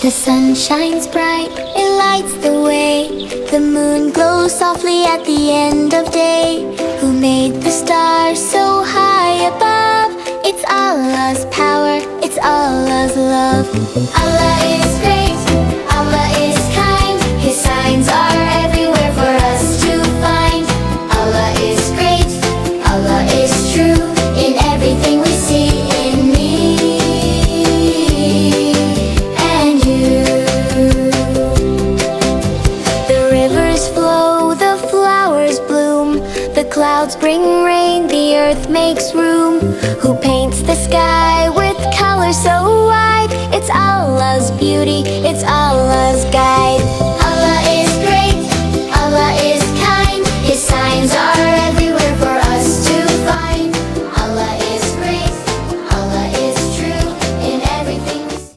The sun shines bright, it lights the way. The moon glows softly at the end of day. Who made the stars so high above? It's Allah's power, it's Allah's love. Allah is great, Allah is kind. His signs are everywhere for us to find. Allah is great, Allah is true. In everything we see, in me and you. The rivers flow, the flowers bloom. The clouds bring rain, the earth makes room. Who paints the sky with colors so wide? It's Allah's beauty, it's Allah's guide.